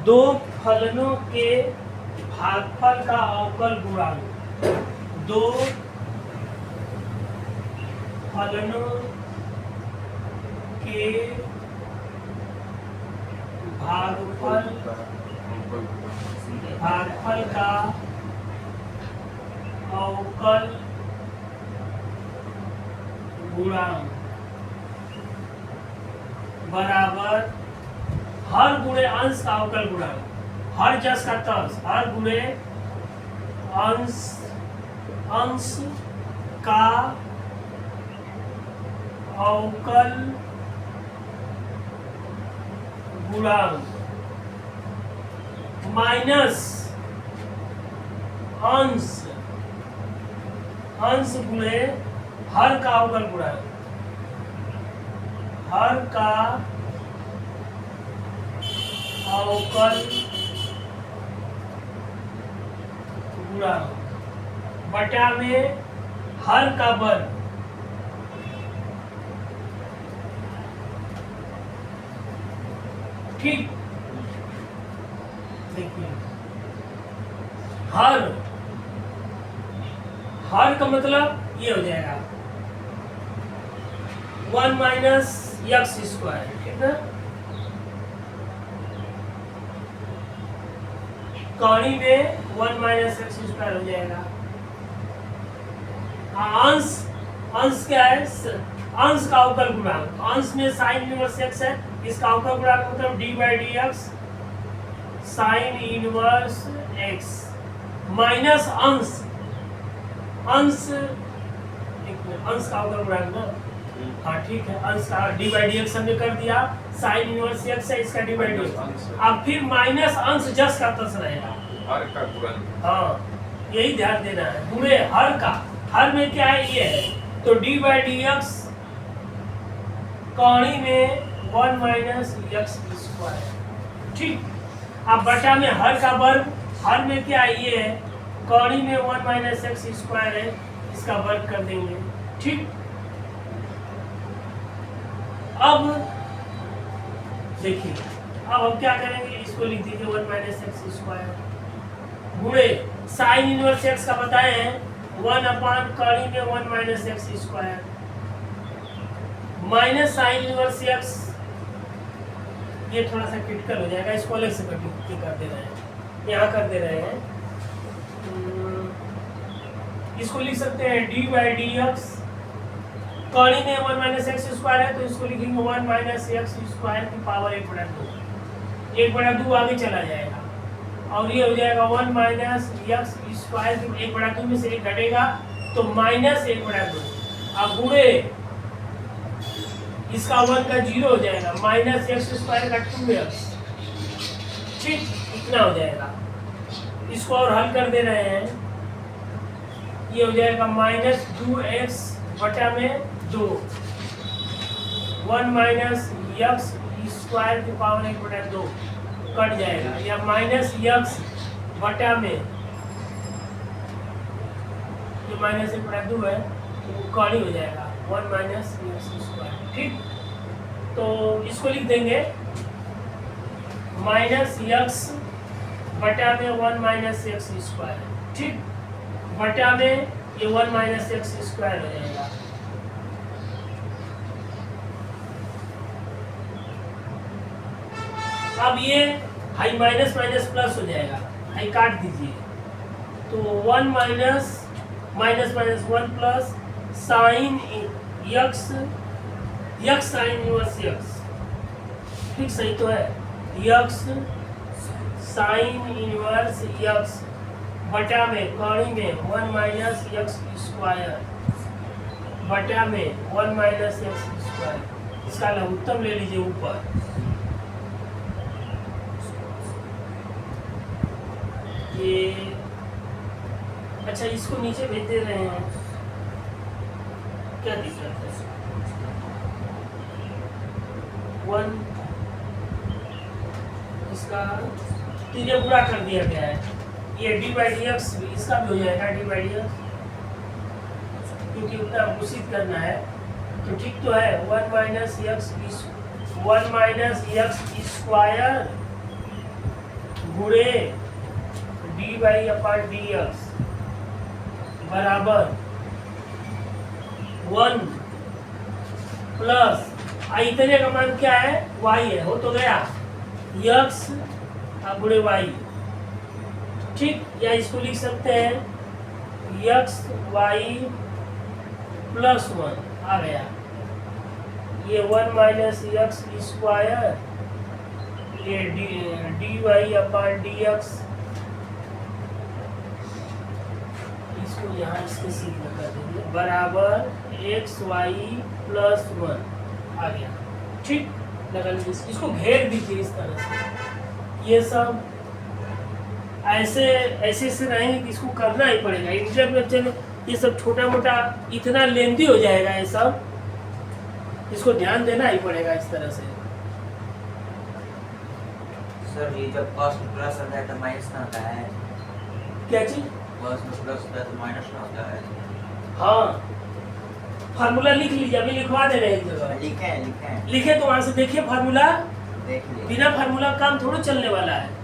दो फलनों के भागफल का अवकल गुणांक। दो फलनों के भागफल का अवकल गुणांक बराबर हर गुणे अंश का अवकल गुणांक, हर जस का तस, हर गुणे अंश का अवकल गुणांक माइनस अंश गुणे हर का अवकल गुणांक, हर का अवकल गुणांक बटा में हर का वर्ग। ठीक, देखिए हर का मतलब ये हो जाएगा 1 माइनस एक्स स्क्वायर, ठीक है। कौड़ी में 1 माइनस एक्स स्क्वायर हो जाएगा। अंश क्या है? अंश का अवकल गुणांक। अंश में साइन इनवर्स एक्स है, इसका अवकल गुणांक मतलब D by D x sine inverse x minus अंश का अवकल गुणांक ना। हाँ ठीक है, अंश का डी बाई डी एक्स हमने कर दिया, साइन इनवर्स एक्स है, इसका डी बाई डी एक्स। अब फिर माइनस अंश जस का तस रहेगा, हर का गुणन। हाँ यही ध्यान देना है। गुणे हर का, हर में क्या है ये है, तो डी बाई डी एक्स कौड़ी में 1 माइनस एक्स स्क्वायर। ठीक, अब बटा में हर का वर्ग, हर में क्या है ये है, कौड़ी में 1 माइनस एक्स स्क्वायर है, इसका वर्ग कर देंगे। ठीक, अब देखिए अब हम क्या करेंगे, इसको लिख दीजिए 1 माइनस एक्स स्क्वायर गुणे साइन इनवर्स एक्स का बताए हैं 1 अपान कड़ी में 1 minus x square minus sine inverse x. ये थोड़ा सा क्रिटिकल हो जाएगा, इसको अलग से कर दे रहे हैं, यहाँ कर दे रहे हैं। इसको लिख सकते हैं डी बाई डी एक्स, कड़ी में 1 माइनस एक्स स्क्वायर है तो इसको लिखेंगे 1 माइनस एक्स स्क्वायर की पावर 1/2, 1/2 आगे चला जाएगा और ये हो जाएगा 1 माइनस एक्स स्क्वायर की 1/2 में से 1 घटेगा तो माइनस 1/2। अब गुणे इसका 1 का 0 हो जाएगा, माइनस एक्स स्क्वायर का 2x। ठीक, इतना हो जाएगा। इसको और हल कर दे रहे हैं, ये हो जाएगा माइनस 2x बटा में 2, 1 माइनस एक्स स्क्वायर की पावर 1/2 कट जाएगा, या माइनस एक्स बटा में जो माइनस 1/2 है वो कड़ी हो जाएगा 1 माइनस एक्स स्क्वायर। ठीक, तो इसको लिख देंगे माइनस एक्स बटा में 1 माइनस एक्स स्क्वायर। ठीक, बटा में ये 1 माइनस एक्स स्क्वायर हो जाएगा। अब ये हाई माइनस माइनस प्लस हो जाएगा, हाई काट दीजिए तो 1 minus minus minus 1 plus sine x sine inverse x. ठीक, सही तो है, एक्स साइन इनवर्स एक्स बटा में कौड़ी में 1 माइनस एक्स स्क्वायर बटा में 1 माइनस एक्स स्क्वायर। इसका लघुत्तम ले लीजिए ऊपर, ये अच्छा इसको नीचे भेज दे रहे हैं, क्या दिक्कत है? 1 इसका तीन पूरा कर दिया गया है, ये डी बाई डी एक्स इसका भी हो जाएगा डी बाई डी एक्स, क्योंकि उतना घोषित करना है तो ठीक तो है। 1 माइनस एक्स स्क्वायर गुणे डी वाई अपान डी एक्स बराबर 1 प्लस इतने का मान क्या है, y है, हो तो गया x गुणे y। ठीक, या इसको लिख सकते हैं x y प्लस 1 आ गया, ये 1 माइनस एक्स स्क्वायर, ये डी वाई अपान डी एक्स, इसको यहाँ इसके सीधा कर देंगे, बराबर एक्स वाई प्लस 1 आ गया। ठीक, लगा लीजिए, इसको घेर दीजिए इस तरह से। ये सब ऐसे ऐसे रहेंगे कि इसको करना ही पड़ेगा। इंटरनेट में ये सब छोटा मोटा इतना लेंदी हो जाएगा, ये सब इसको ध्यान देना ही पड़ेगा इस तरह से। सर ये जब cos में प्लस होता है तो माइनस ना होता है, क्या चीज? cos में प्लस होता है तो माइनस ना होता है। हाँ, फार्मूला लिख लीजिए, अभी लिखवा दे रहे हैं एक जगह। लिखे तो वहां से देखिए फार्मूला, देख लीजिए। बिना फार्मूला काम थोड़ा चलने वाला है।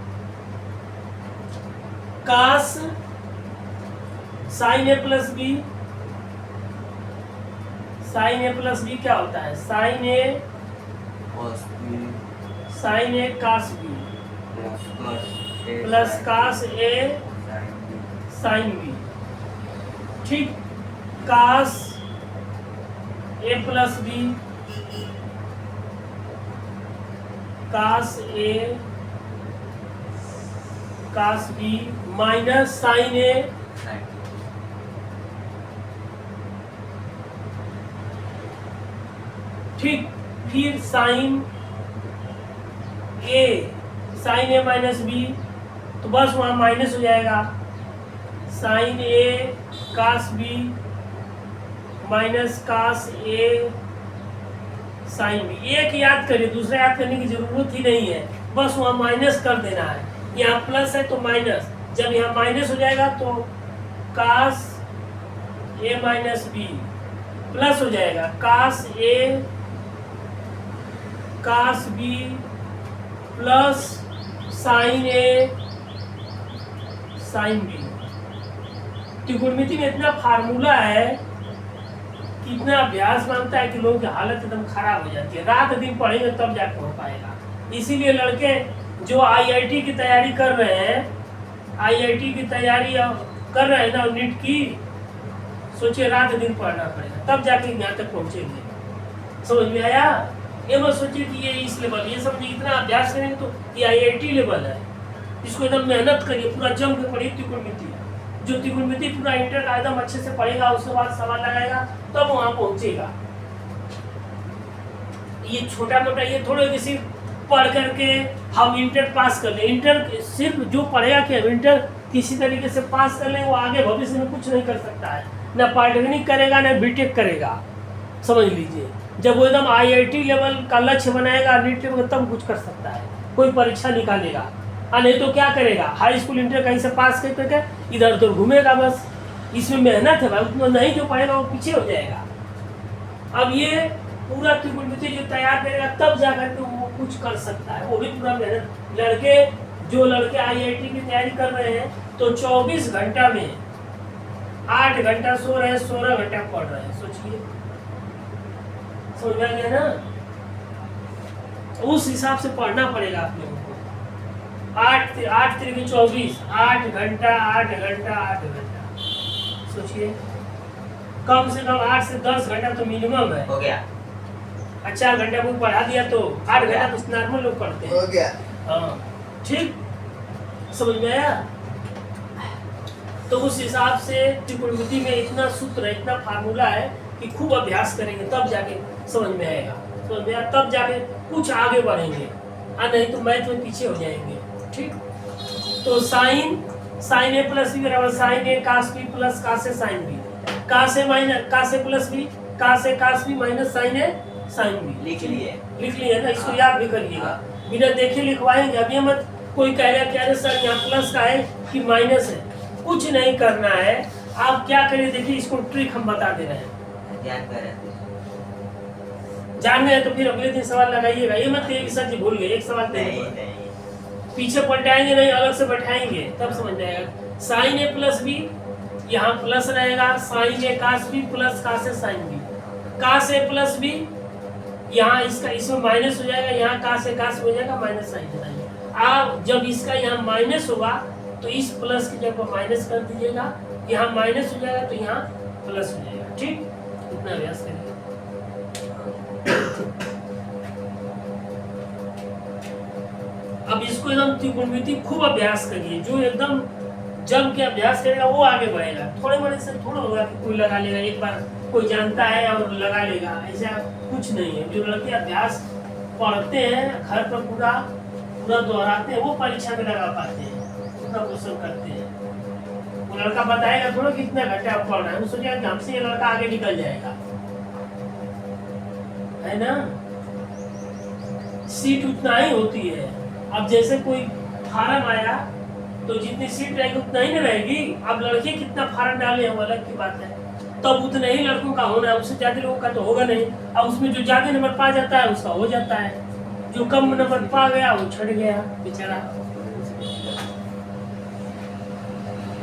cos sin a plus B, sin a plus B क्या होता है? sin a cos b sin a cos b plus cos a sin b। ठीक, cos a plus B cos a cos b minus sin a ठीक, फिर sin a minus B, तो बस वहां minus हो जाएगा, sin a cos b minus cos a sin b। एक याद करिए, दूसरा याद करने की जरूरत ही नहीं है, बस वहां माइनस कर देना है। यहाँ प्लस है तो माइनस, जब यहाँ माइनस हो जाएगा तो cos a minus b plus हो जाएगा cos a cos b plus sin a sin b। त्रिकोणमिति में इतना फार्मूला है कि इतना अभ्यास मांगता है कि लोगों की हालत एकदम खराब हो जाती है, रात दिन पढ़ेंगे तब जाकर हो पाएगा। इसीलिए लड़के जो आईआईटी की तैयारी कर रहे हैं, आईआईटी की तैयारी कर रहे हैं ना, नीट की, सोचिए रात दिन पढ़ना पड़ेगा तब जाके यहाँ तक पहुँचेंगे। समझ में आया? ये मत सोचिए कि ये इस लेवल, ये समझिए इतना अभ्यास करेंगे तो ये आईआईटी लेवल है। इसको एकदम मेहनत करिए, पूरा जम के पढ़िए त्रिकोणमिति। जो त्रिकोणमिति पूरा इंटर का एकदम अच्छे से पढ़ेगा, उसके बाद सवाल लगाएगा तब वहाँ पहुँचेगा। ये छोटा मोटा ये थोड़ा कि सिर्फ पढ़ करके हम इंटर पास कर लें, इंटर सिर्फ जो पढ़ेगा कि हम इंटर किसी तरीके से पास कर लें, वो आगे भविष्य में कुछ नहीं कर सकता है, ना पॉलिटेक्निक करेगा ना बीटेक करेगा। समझ लीजिए, जब वो एकदम आईआईटी लेवल का लक्ष्य बनाएगा, नीट लेवल, तब कुछ कर सकता है, कोई परीक्षा निकालेगा। नहीं तो क्या करेगा, हाई स्कूल इंटर कहीं से पास करके इधर उधर घूमेगा बस। इसमें मेहनत है भाई, उतना नहीं जो पढ़ेगा वो पीछे हो जाएगा। अब ये पूरा त्रिकोणमिति जो तैयार करेगा तब जाकर के वो कुछ कर सकता है, वो भी पूरा मेहनत। जो लड़के आईआईटी की तैयारी कर रहे हैं तो 24 घंटा में 8 घंटा सो रहे हैं, 16 घंटा पढ़ रहे हैं। सोचिए, समझ में आ गया ना? उस हिसाब से पढ़ना पड़ेगा आप लोगों को। 8 3 24, 8 घंटा 8 घंटा 8 घंटा। सोचिए, कम से कम 8 से 10 घंटा तो मिनिमम है। हो गया। अच्छा घंटा कोई पढ़ा दिया तो 8 घंटा तो नॉर्मल लोग पढ़ते हैं। हो गया। हाँ, ठीक, समझ में आया? तो उस हिसाब से त्रिकोणमिति में इतना सूत्र है, इतना फार्मूला है कि खूब अभ्यास करेंगे तब जाके समझ में आएगा। समझ में आया तब जाके कुछ आगे बढ़ेंगे, नहीं तो मैथ में पीछे हो जाएंगे। ठीक, तो साइन ए प्लस बी बराबर साइन ए कास बी प्लस कास ए साइन बी, कास ए माइनस कास ए प्लस बी, कास ए कास बी माइनस साइन ए साइन बी। लिख लिए ना, इसको याद भी करिएगा, बिना देखे लिखवाएंगे। अभी मत कोई कहेगा कि अरे सर यहाँ प्लस का है कि माइनस है, कुछ नहीं करना है। आप क्या करिए, देखिए इसको ट्रिक हम बता दे रहे हैं, जान गए तो फिर अगले दिन सवाल लगाइएगा। ये मत कहिए कि सर जी भूल गए, एक सवाल नहीं। पीछे पलटाएंगे नहीं, अलग से बैठाएंगे तब समझ जाएगा। साइन ए प्लस बी, यहाँ प्लस रहेगा, साइन ए कास बी प्लस कास ए साइन बी, कास ए प्लस बी, यहाँ इसका इसमें माइनस हो जाएगा, यहाँ कास ए कास हो जाएगा, माइनस साइन ए साइन। आप जब इसका यहाँ माइनस होगा तो इस प्लस की जगह माइनस कर दीजिएगा, यहाँ माइनस हो जाएगा तो यहाँ प्लस हो जाएगा। ठीक, इतना अभ्यास करिए। अब इसको एकदम त्रिकोणमिति खूब अभ्यास करिए, जो एकदम जम के अभ्यास करेगा वो आगे बढ़ेगा। थोड़े बड़े से थोड़ा होगा कि कोई लगा लेगा, एक बार कोई जानता है और लगा लेगा, ऐसा कुछ नहीं है। जो लड़के अभ्यास पढ़ते हैं घर पर पूरा पूरा दोहराते हैं, वो परीक्षा में लगा पाते हैं, उतना क्वेश्चन करते हैं। वो लड़का बताएगा थोड़ा कितना घंटे आप पढ़ रहे हैं, वो सोचेगा कि हमसे ये लड़का आगे निकल जाएगा, है ना। सीट उतना ही होती है। अब जैसे कोई फार्म आया तो जितनी सीट रहेगी उतना ही ना रहेगी। अब लड़के कितना फार्म डाले हैं वो अलग की बात है, तब उतने ही लड़कों का होना है, उससे ज्यादा लोगों का तो होगा नहीं। अब उसमें जो ज्यादा नंबर पा जाता है उसका हो जाता है, जो कम नंबर पा गया वो छट गया बेचारा।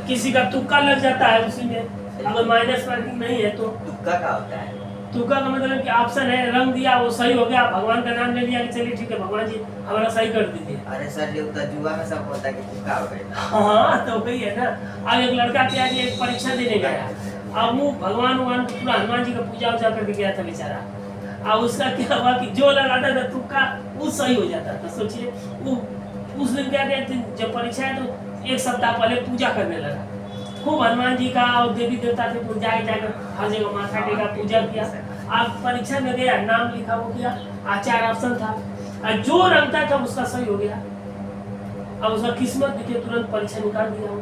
किसी का तुक्का लग जाता है उसी में, अगर माइनस मार्किंग नहीं है तो। तुक्का क्या होता है? तुक्का का मतलब कि ऑप्शन है, रंग दिया वो सही हो गया, भगवान का नाम ले लिया कि चलिए ठीक है भगवान जी हमारा सही कर दीजिए। अरे सर ये तो जुआ में सब होता है कि तुक्का हो गया। हाँ तो वही है ना। अब एक लड़का क्या कि एक परीक्षा देने गया, अब वो भगवान पूरा हनुमान जी का पूजा उजा करके गया था बेचारा। अब उसका क्या हुआ कि जो लगाता था तुक्का वो सही हो जाता था। सोचिए वो उस दिन क्या कहते जब परीक्षा है तो एक सप्ताह पहले पूजा करने लगा, खूब हनुमान जी का और देवी देवता थे तो जाकर हर जगह माथा टेका पूजा किया। आप परीक्षा में गया, नाम लिखा हो गया, आचार ऑप्शन था, और जो रंगता था उसका सही हो गया। अब उसका किस्मत दिखे तुरंत परीक्षा निकाल दिया वो।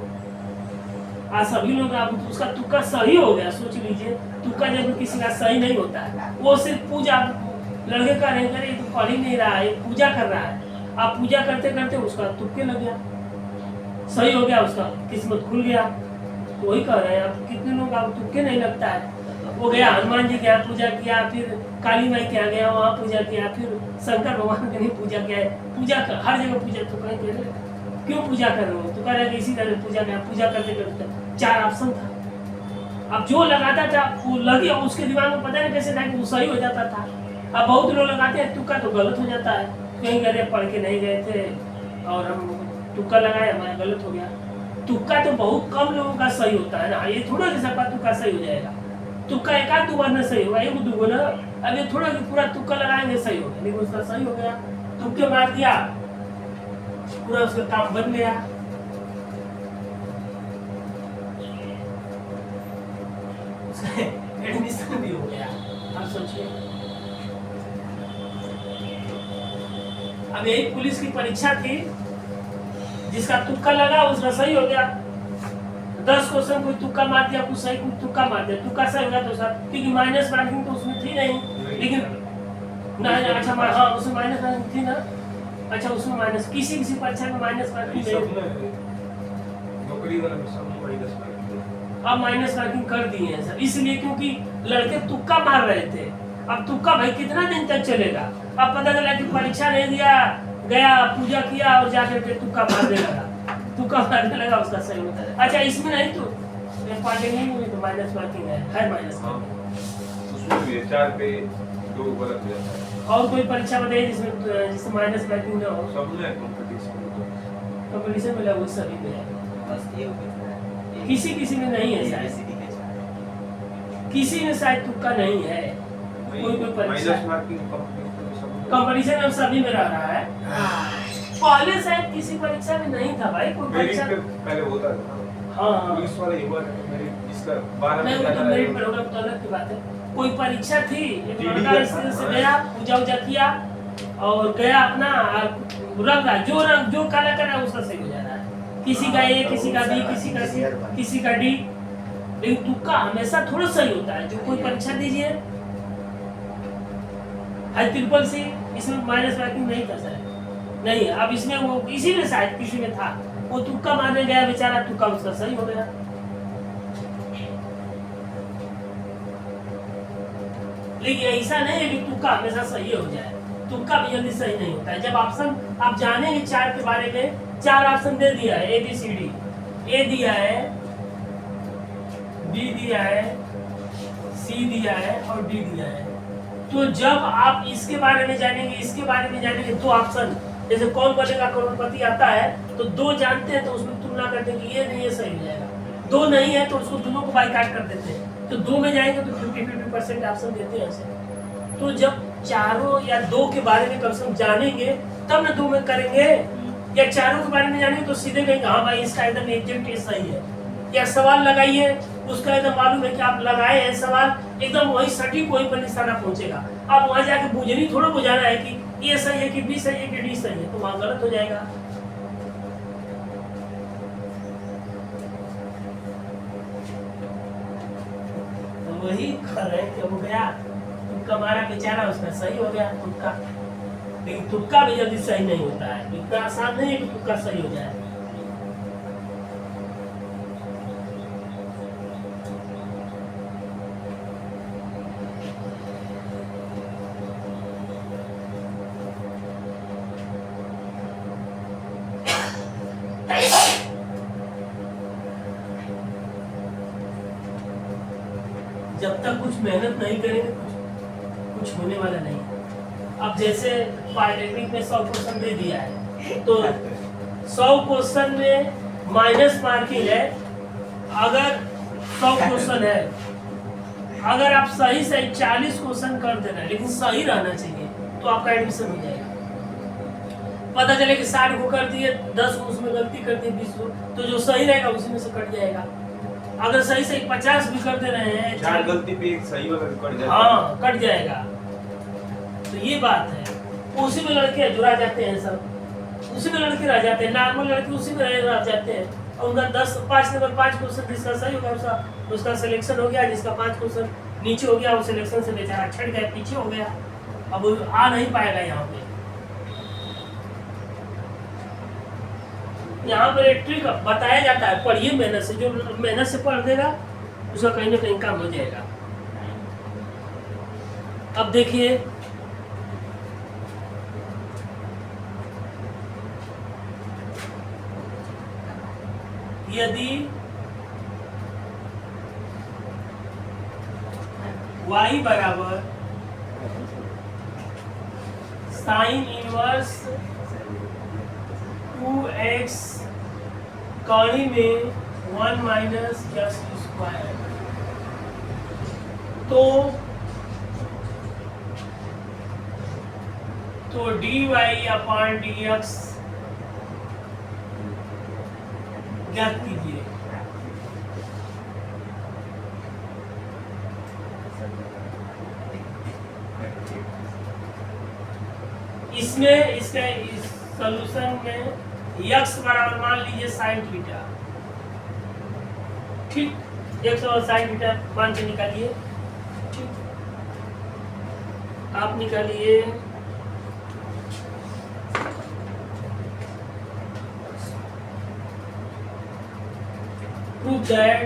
आज सभी लोग अब उसका तुक्का सही हो गया। सोच लीजिए तुक्का जब किसी का सही नहीं होता है, वो सिर्फ पूजा लड़के का नहीं करे तो पढ़ ही नहीं रहा है, पूजा कर रहा है। आप पूजा करते करते उसका तुक्के लग गया, सही हो गया, उसका किस्मत खुल गया। तो वही कह रहे हैं, अब कितने लोग आप तुक्के नहीं लगता है। वो गया हनुमान जी के यहाँ पूजा किया, फिर काली माई के यहाँ गया वहाँ पूजा किया, फिर शंकर भगवान के नहीं पूजा किया है। पूजा हर जगह पूजा, तो कहीं कह रहे क्यों पूजा कर रहे हो, तो कह रहे इसी तरह पूजा किया। पूजा करते करते 4 ऑप्शन था, अब जो लगाता था वो लगे, उसके दिमाग में पता नहीं कैसे था कि वो सही हो जाता था। अब बहुत लोग लगाते हैं तुक्का तो गलत हो जाता है, कहीं कह रहे पढ़ के नहीं गए थे और हम तुक्का लगाए हमारा गलत हो गया। तुक्का तो बहुत कम लोगों का सही होता है ना, ये थोड़ा सा सबका तुक्का सही हो जाएगा। तुक्का एक आध 2 बार में सही होगा, 1 2 ना। अब ये थोड़ा सा पूरा तुक्का लगाएंगे सही होगा, लेकिन उसका सही हो गया, तुक्के मार दिया, पूरा उसका काम बन गया। एडमिशन भी हो गया। अब सोचिए, अब यही पुलिस की परीक्षा थी, जिसका तुक्का लगा उसका सही हो गया। 10 क्वेश्चन कोई तुक्का मार दिया, कुछ सही कुछ तुक्का मार दिया, तुक्का सही हो गया तो सर, क्योंकि माइनस मार्किंग तो उसमें थी नहीं, लेकिन ना अच्छा हाँ उसमें माइनस मार्किंग थी ना। अच्छा उसमें माइनस किसी परीक्षा में माइनस मार्किंग नहीं, नौकरी वाला में सब माइनस मार्किंग। अब माइनस मार्किंग कर दिए हैं सर, इसलिए क्योंकि लड़के तुक्का मार रहे थे। अब तुक्का भाई कितना दिन तक चलेगा। अब पता चला कि परीक्षा नहीं दिया, गया पूजा किया और जाकर के तुक्का मारने लगा, तुक्का मारने लगा, उसका सही होता है। अच्छा इसमें नहीं तो पढ़े नहीं हुई तो माइनस मार्किंग है माइनस मार्किंग। उसमें भी 4 पे 2 गलत हो जाता है। और कोई परीक्षा बताइए जिसमें माइनस मार्किंग ना हो। सब में कंपटीशन मिला वो सभी में है, बस ये हो गया। किसी में नहीं है शायद, किसी में शायद तुक्का नहीं है। कोई परीक्षा माइनस मार्किंग कंपटीशन अब सभी में रह रहा है। पहले शायद किसी परीक्षा में नहीं था भाई, कोई परीक्षा पहले होता था। हाँ पुलिस वाले हुआ था मेरी, इसका 12 में नहीं, तो मेरिट पर होगा तो अलग की बात है। कोई परीक्षा थी, एक लड़का इस तरह से गया, पूजा उजा किया और गया अपना रंग, जो काला कर रहा है उसका सही हो जा रहा है। किसी का A, किसी का B, किसी का D। लेकिन तुक्का हमेशा थोड़ा सही होता है। जो कोई परीक्षा दीजिए ट्रिपल सी, इसमें माइनस मार्किंग नहीं था सर, नहीं है। अब इसमें वो इसी में शायद किसी में था, वो तुक्का मारने गया बेचारा, तुक्का उसका सही हो गया। लेकिन ऐसा नहीं है कि तुक्का हमेशा सही हो जाए। तुक्का भी जल्दी सही नहीं होता है। जब ऑप्शन आप जानेंगे चार के बारे में, चार ऑप्शन दे दिया है ए बी सी डी, ए दिया है, बी दिया है, सी दिया है और डी दिया है। तो जब आप इसके बारे में जानेंगे, इसके बारे में जानेंगे, दो ऑप्शन जैसे कौन बनेगा करोड़पति आता है तो दो जानते हैं तो उसमें तुलना करते हैं कि ये नहीं, ये सही हो जाएगा। दो नहीं है तो उसको दोनों को बाइकाट कर देते हैं। तो दो में जाएंगे तो 50-50% ऑप्शन देते हैं ऐसे। तो जब चारों या दो के बारे में कम से कम जानेंगे तब ना दो में करेंगे, या चारों के बारे में जानेंगे तो सीधे कहेंगे हाँ भाई इसका एकदम एग्जैक्ट सही है। या सवाल लगाइए, उसका एकदम मालूम है कि आप लगाए हैं सवाल, एकदम वही सटीक वही पर निशाना पहुंचेगा। आप वहां जाके बुझनी थोड़ा बुझाना है कि ये सही है कि बी सही है कि डी सही है, तो वहां गलत हो जाएगा। तो वही कर रहे कि हो गया तुक्का मारा बेचारा, उसका सही हो गया तुक्का। लेकिन तुक्का भी जल्दी सही नहीं होता है, इतना आसान नहीं है कि तुक्का सही हो जाए। जब तक कुछ मेहनत नहीं करेंगे कुछ होने वाला नहीं। अब जैसे पॉलिटेक्निक में 100 क्वेश्चन दे दिया है तो 100 क्वेश्चन में माइनस मार्किंग है। अगर 100 क्वेश्चन है, अगर आप सही 40 क्वेश्चन कर दे रहे हैं, लेकिन सही रहना चाहिए तो आपका एडमिशन हो जाएगा। पता चले कि 60 को कर दिए, 10 को उसमें गलती कर दी, 20 को, तो जो सही रहेगा उसी में से कट जाएगा। अगर सही 50 भी कर दे रहे हैं, 4 गलती पे एक सही वाला कट जाएगा। हाँ कट जाएगा। तो ये बात है, उसी में लड़के जुड़ा जाते हैं, सब उसी में लड़के रह जाते हैं, नॉर्मल लड़के उसी में रह जाते हैं। और उनका 5 नंबर 5 क्वेश्चन जिसका सही होगा उसका सिलेक्शन हो गया, जिसका 5 क्वेश्चन नीचे हो गया वो सिलेक्शन से बेचारा छट गया, पीछे हो गया, अब वो आ नहीं पाएगा यहाँ पे। यहाँ पर एक ट्रिक बताया जाता है, पढ़िए मेहनत से, जो मेहनत से पढ़ देगा उसका कहीं ना कहीं काम हो जाएगा। अब देखिए यदि y बराबर साइन इनवर्स 2x कौड़ी में 1 माइनस x स्क्वायर, तो dy अपॉन dx ज्ञात कीजिए। इसमें इसका इस सॉल्यूशन में x बराबर मान लीजिए साइन थीटा, ठीक, x और साइन थीटा मान के निकालिए। ठीक, आप निकालिए prove that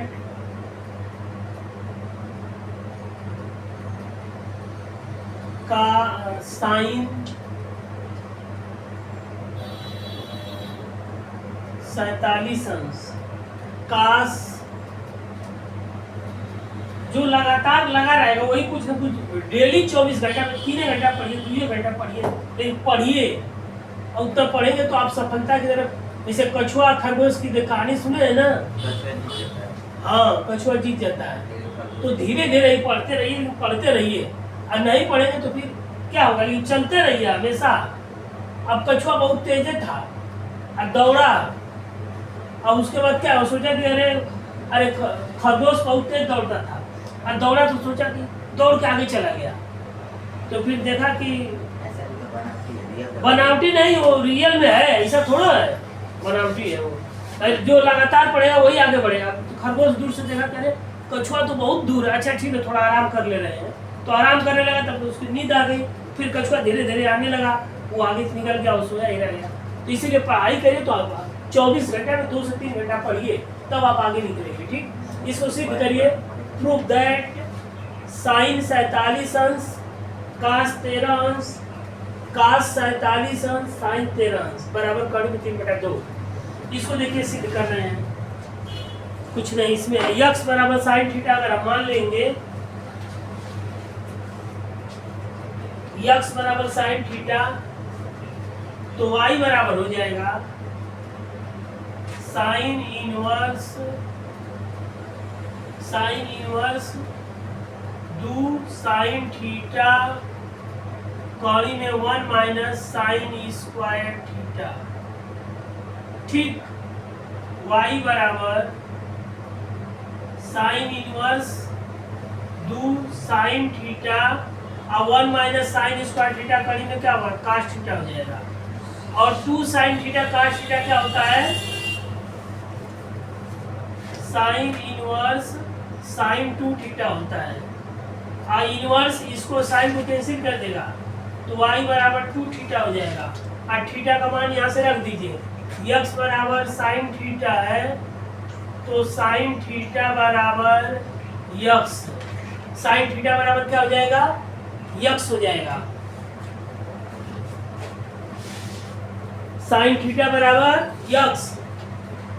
का साइन 47 अंश कास जो लगातार लगा रहेगा वही कुछ ना कुछ डेली 24 घंटा में 3 घंटा पढ़िए, 2 घंटा पढ़िए, लेकिन पढ़िए और उत्तर पढ़ेंगे तो आप सफलता की तरफ। जैसे कछुआ खरगोश की कहानी सुने है ना, हाँ कछुआ जीत जाता है। तो धीरे धीरे ही पढ़ते रहिए, पढ़ते रहिए, और नहीं पढ़ेंगे तो फिर क्या होगा, लेकिन चलते रहिए हमेशा। अब कछुआ बहुत तेज था और दौड़ा, और उसके बाद क्या हो, सोचा कि अरे खरगोश बहुत तेज दौड़ता था और दौड़ा, तो सोचा कि दौड़ के आगे चला गया। तो फिर देखा कि बनावटी नहीं, वो रियल में है, ऐसा थोड़ा है बनावटी है वो। जो लगातार पढ़ेगा वही आगे बढ़ेगा। तो खरगोश दूर से देखा कि अरे कछुआ तो बहुत दूर है, अच्छा ठीक है थोड़ा आराम कर ले रहे हैं, तो आराम करने लगा, तब उसकी नींद आ गई। फिर कछुआ धीरे धीरे आने लगा, वो आगे निकल गया, वो सोया ही रह गया। तो इसीलिए पढ़ाई करिए तो आप 24 घंटे में 2 से 3 घंटा पढ़िए, तब आप आगे निकलेंगे। ठीक, इसको सिद्ध करिए। प्रूव दैट साइन 47 अंश कास 13 अंश cos 47 अंश sin 13 अंश बराबर कड़ी में 3/2। इसको देखिए सिद्ध कर रहे हैं, कुछ नहीं इसमें है। यक्स बराबर साइन थीटा अगर हम मान लेंगे, यक्स बराबर साइन थीटा, तो y बराबर हो जाएगा साइन इनवर्स 2 साइन थीटा कौड़ी में 1 माइनस साइन स्क्वायर थीटा। ठीक, y बराबर साइन इनवर्स 2 साइन थीटा और 1 माइनस साइन स्क्वायर थीटा कड़ी में क्या होगा, कास थीटा हो जाएगा। और 2 साइन थीटा कास थीटा क्या होता है, साइन इनवर्स साइन 2 थीटा होता है। और इनवर्स इसको साइन को कैंसिल कर देगा, तो y बराबर 2 थीटा हो जाएगा। और थीटा का मान यहाँ से रख दीजिए, x बराबर साइन थीटा है, तो साइन थीटा बराबर x, साइन थीटा बराबर क्या हो जाएगा, x हो जाएगा। साइन थीटा बराबर x,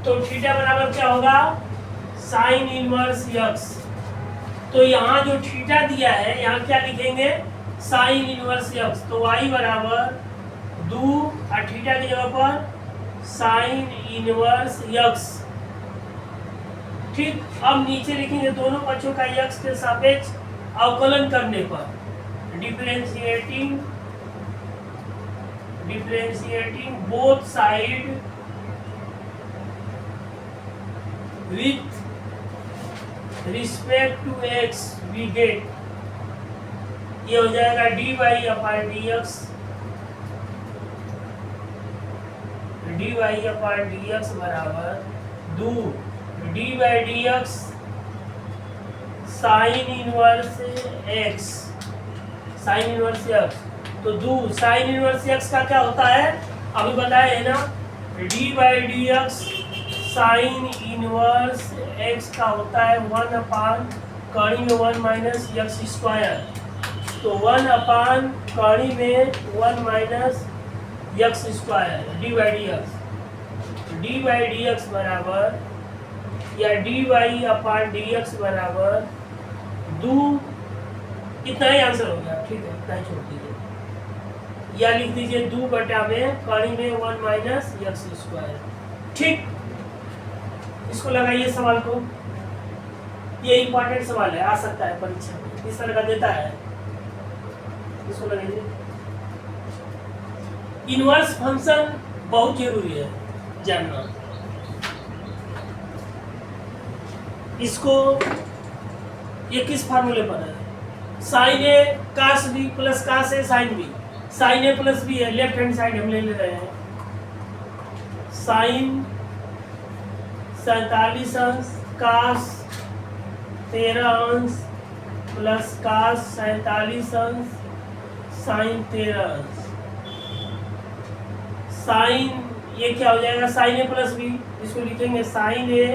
तो थीटा बराबर क्या होगा, साइन इनवर्स x। तो यहाँ जो थीटा दिया है, यहाँ क्या लिखेंगे, साइन इनवर्स x। तो y बराबर 2 और थीटा की जगह पर साइन इनवर्स x। ठीक, अब नीचे लिखेंगे दोनों पक्षों का x के सापेक्ष अवकलन करने पर, differentiating both side with respect to x we get, ये हो जाएगा dy/dx बराबर 2 d/dx sine inverse x, sine inverse x। तो 2 साइन इनवर्स x का क्या होता है, अभी बताया है ना, d/dx साइन इनवर्स x का होता है 1 अपान कड़ी में 1 माइनस एक्स स्क्वायर। तो 1 अपान कड़ी में 1 माइनस एक्स स्क्वायर dy/dx बराबर, या dy/dx बराबर 2, इतना ही आंसर हो गया। ठीक है, इतना ही छोड़ दीजिए, या लिख दीजिए 2 बटा में कड़ी में 1 माइनस एक्स स्क्वायर। ठीक, इसको लगाइए सवाल को, ये इंपॉर्टेंट सवाल है, आ सकता है परीक्षा में, इस तरह का देता है। इसको लगाइए, इनवर्स फंक्शन बहुत जरूरी है जानना। इसको ये किस फार्मूले पर है, साइन ए कास बी प्लस कास ए साइन बी, साइन ए प्लस बी है, लेफ्ट हैंड साइड हम ले रहे हैं, साइन 47 अंश कास 13 अंश प्लस कास 47 अंश साइन 13 अंश। साइन ये क्या हो जाएगा, साइन ए प्लस बी, इसको लिखेंगे साइन ए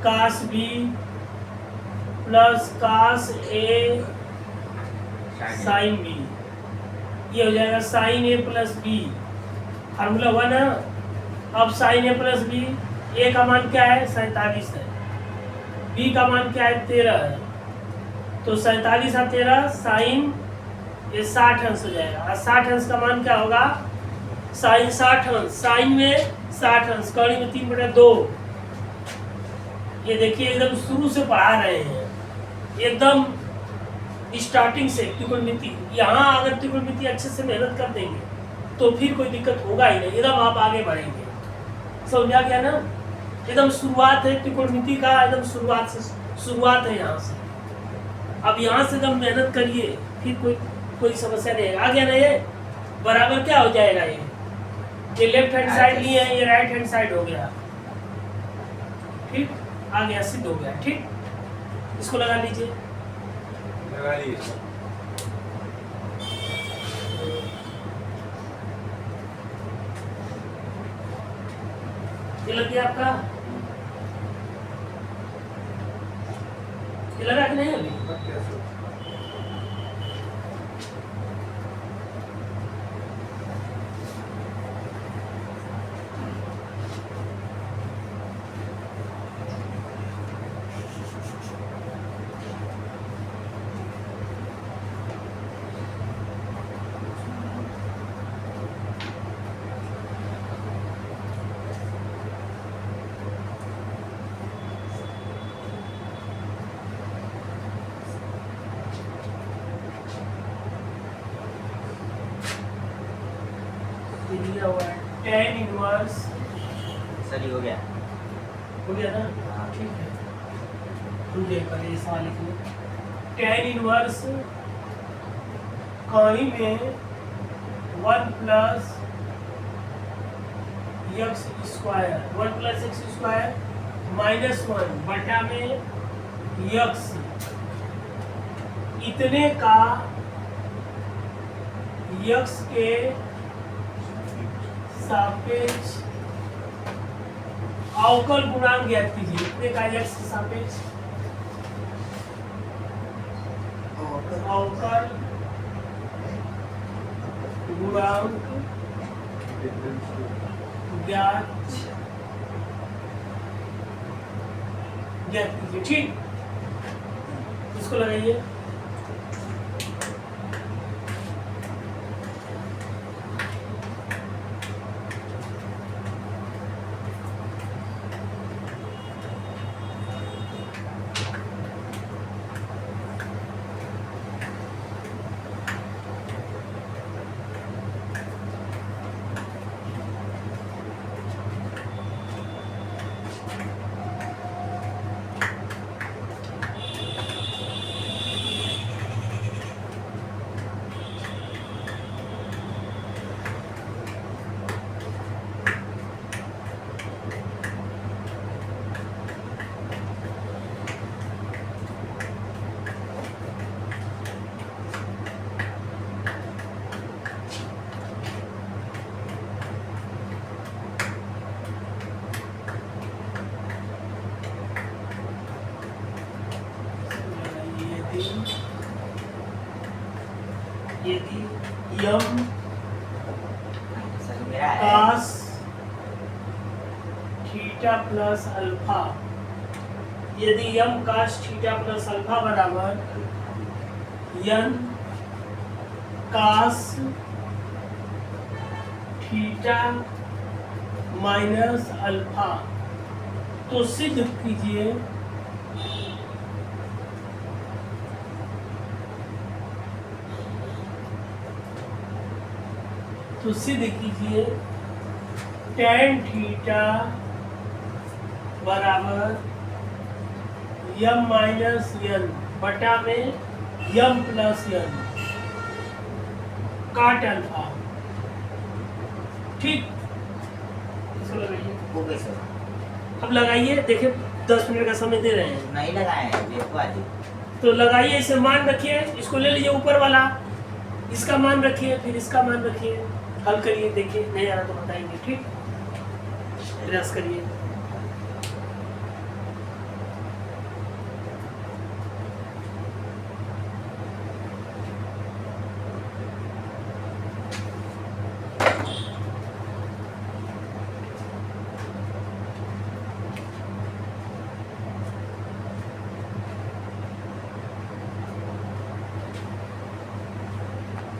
कास बी प्लस कास ए साइन बी, ये हो जाएगा साइन ए प्लस बी, फार्मूला 1 है। अब साइन ए प्लस बी, ए का मान क्या है, 47 है, बी का मान क्या है, 13 है। तो 47 और 13 साइन ये 60 अंश हो जाएगा। और 60 अंश का मान क्या होगा, साइन 60 अंश, साइन में 60 अंश कड़ी में 3/2। ये देखिए एकदम शुरू से पढ़ा रहे हैं, एकदम स्टार्टिंग से त्रिकोणमिति। यहाँ अगर त्रिकोणमिति अच्छे से मेहनत कर देंगे तो फिर कोई दिक्कत होगा ही नहीं, एकदम आप आगे बढ़ेंगे। समझा गया ना, एकदम शुरुआत है त्रिकोणमिति का, एकदम शुरुआत है यहाँ से। अब यहाँ से एकदम मेहनत करिए, फिर कोई समस्या नहीं है। आ गया ना, ये बराबर क्या हो जाएगा, ये लेफ्ट हैंड साइड लिए है, ये राइट हैंड साइड हो गया। ठीक, आ गया, सिद्ध हो गया। ठीक, इसको लगा लीजिए, लगा लीजिए। ये लग गया आपका, ये लगा कि नहीं अभी? हुआ है tan इनवर्स सर ये हो गया। हो गया ना, हाँ ठीक है। मुझे पहले ये सवाल लिख लो, tan इनवर्स कहीं में 1 plus x square, 1 plus x square minus 1 बटा में एक्स इतने का एक्स के सापेक्ष अवकल गुणांक ज्ञात कीजिए। इतने का एक्स के सापेक्ष अवकल गुणांक ज्ञात कीजिए। ठीक, इसको लगाइए। यदि यम सर मेरा है। कास थीटा प्लस अल्फा, यदि यम कास थीटा प्लस अल्फा बराबर यन कास थीटा माइनस अल्फा, तो सिद्ध कीजिए tan थीटा बराबर यम माइनस यन बटा में यम प्लस यन काट अल्फा। ठीक, इसको लगाइए। Okay sir. अब लगाइए, देखिए 10 मिनट का समय दे रहे हैं नहीं लगाए हैं, देखो आज। तो लगाइए, इसे मान रखिए, इसको ले लीजिए ऊपर वाला, इसका मान रखिए, फिर इसका मान रखिए, हल करिए, देखिए नहीं आ रहा तो बताएंगे। ठीक, प्रयास करिए।